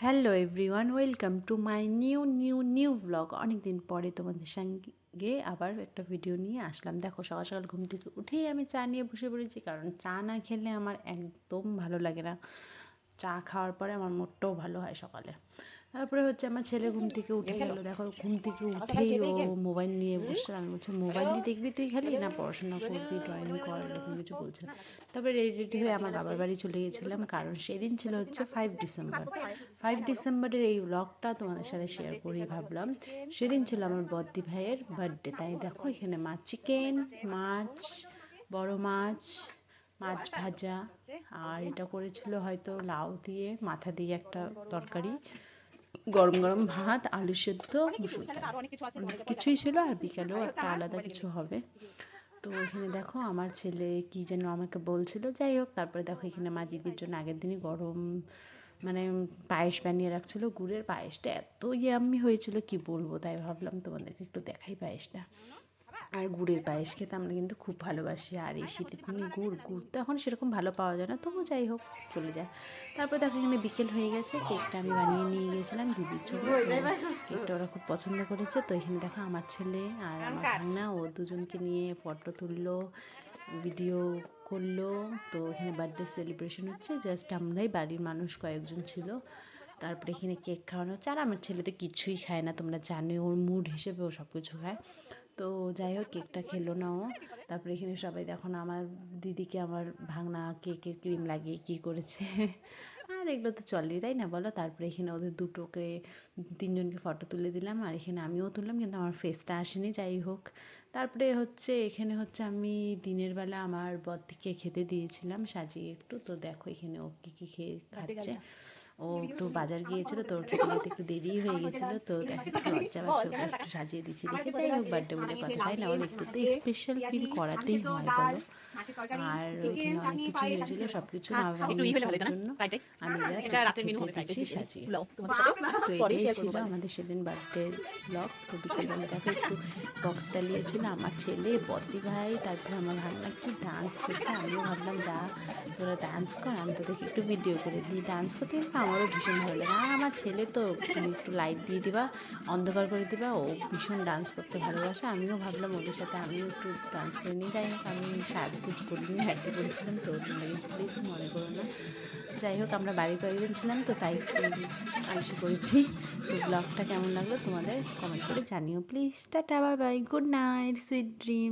Hello everyone, welcome to my new blog. অনেক দিন পরে তোমাদের সঙ্গে আবার একটা ভিডিও নিয়ে আসলাম। দেখো, সকাল সকাল ঘুম থেকে উঠেই আমি চা নিয়ে বসে পড়েছি, কারণ চা না খেলে আমার একদম ভালো লাগে না। চা খাওয়ার পরে আমার মুডটাও ভালো হয় সকালে। তারপরে হচ্ছে আমার ছেলে ঘুম থেকে উঠে গেল। দেখো, ঘুম থেকে উঠেই ও মোবাইল নিয়ে বসছে। আমি বলছি, মোবাইলই দেখবি তুই খালি, না পড়াশোনা করবি, ড্রয়িং কর, এরকম কিছু বলছে। তারপরে রেডি হয়ে আমার বাবার বাড়ি চলে গেছিলাম, কারণ সেদিন ছিল হচ্ছে 5 ডিসেম্বর। 5 ডিসেম্বরের এই ব্লগটা তোমাদের সাথে শেয়ার করি ভাবলাম। সেদিন ছিল আমার বদ্দি ভাইয়ের বার্থডে। তাই দেখো, এখানে চিকেন, মাছ, বড় মাছ, মাছ ভাজা, আর এটা করেছিল হয়তো লাউ দিয়ে, মাথা দিয়ে একটা তরকারি, গরম গরম ভাত, আলু সেদ্ধ, মুসুর ডাল, অনেক কিছুই ছিল। আর বিকালেও একটা আলাদা কিছু হবে। তো এখানে দেখো, আমার ছেলে কি যেন আমাকে বলছিল, যাই হোক। তারপরে দেখো, এখানে মা দিদির জন্য আগের দিনই গরম মানে পায়েস বানিয়ে রাখছিল। গুড়ের পায়েসটা এত ইয়াম্মি হয়েছিল কি বলবো। তাই ভাবলাম তোমাদেরকে একটু দেখাই পায়েসটা। আর গুড়ের পায়েস খেতে আমরা কিন্তু খুব ভালোবাসি। আর এই শীতের দিনে গুড় তো এখন সেরকম ভালো পাওয়া যায় না, তবু যাই হোক, চলে যায়। তারপর দেখো, এখানে বিকেল হয়ে গেছে। কেকটা আমি বানিয়ে নিয়ে গিয়েছিলাম দিদির জন্য। কেকটা ওরা খুব পছন্দ করেছে। তো এখানে দেখো, আমার ছেলে আর আমার ভাগনা, ও দুজনকে নিয়ে ফটো তুললো, ভিডিও করলো। তো এখানে বার্থডে সেলিব্রেশন হচ্ছে, জাস্ট আমরাই বাড়ির মানুষ কয়েকজন ছিল। তারপরে এখানে কেক খাওয়ানো হচ্ছে। আর আমার ছেলে তো কিছুই খায় না, তোমরা জানো, ওর মুড হিসেবে ও সব কিছু খায়। তো যাই হোক, কেকটা খেলো না ও। তারপরে এখানে সবাই দেখো না, আমার দিদিকে আমার ভাগনা কেকের ক্রিম লাগিয়ে কী করেছে। আর এগুলো তো চলেই, তাই না বলো। তারপরে এখানে ওদের দুটোকে, তিনজনকে ফটো তুলে দিলাম। আর এখানে আমিও তুললাম, কিন্তু আমার ফেসটা আসেনি। যাই হোক, তারপরে হচ্ছে এখানে হচ্ছে আমি দিনের বেলা আমার বরদিকে খেতে দিয়েছিলাম সাজিয়ে একটু। তো দেখো, এখানে ও কী খেয়ে খাচ্ছে। ও একটু বাজার গিয়েছিল, তো ওর খেতে খেতে একটু দেরিই হয়ে গেছিলো। তো দেখো, একটু লজ্জা পাচ্ছে, ওকে একটু সাজিয়ে দিচ্ছি দেখে। যাই হোক, বার্থডে বলে কথা, তাই না বলো, একটু তো স্পেশাল ফিল করাতেই হয় বলো। আর এখানে অনেক কিছু হয়েছিল, সব কিছু মা বানিয়েছে জন্য। আমি জাস্ট খেতে দিচ্ছি সাজিয়ে। তো এটাই ছিল আমাদের সেদিন বার্থডের ব্লগ। তো বিকেলবেলা দেখো, একটু বক্স চালিয়েছিল আমার ছেলে, বদ্দি ভাই, তারপরে আমার ভাগনা একটু ডান্স করছে। আমিও ভাবলাম, যা তোরা ডান্স কর, আমি তোদেরকে একটু ভিডিও করে দিই। ডান্স করতে কিন্তু আমারও ভীষণ ভালো লাগে। আর আমার ছেলে তো, তুমি একটু লাইট দিয়ে দিবা, অন্ধকার করে দিবা, ও ভীষণ ডান্স করতে ভালোবাসে। আমিও ভাবলাম ওদের সাথে আমিও একটু ডান্স করে নিই। যাই হোক, আমি সাজগুজ করিনি, হাঁটতে করেছিলাম, তো ওর জন্য প্লিজ মনে করো না। যাই হোক, আমরা বাড়ি কয়েকজন ছিলাম, তো তাই আলসি করেছি। তো ব্লগটা কেমন লাগলো তোমাদের কমেন্ট করে জানিও please. Tata, bye bye, good night, sweet dream.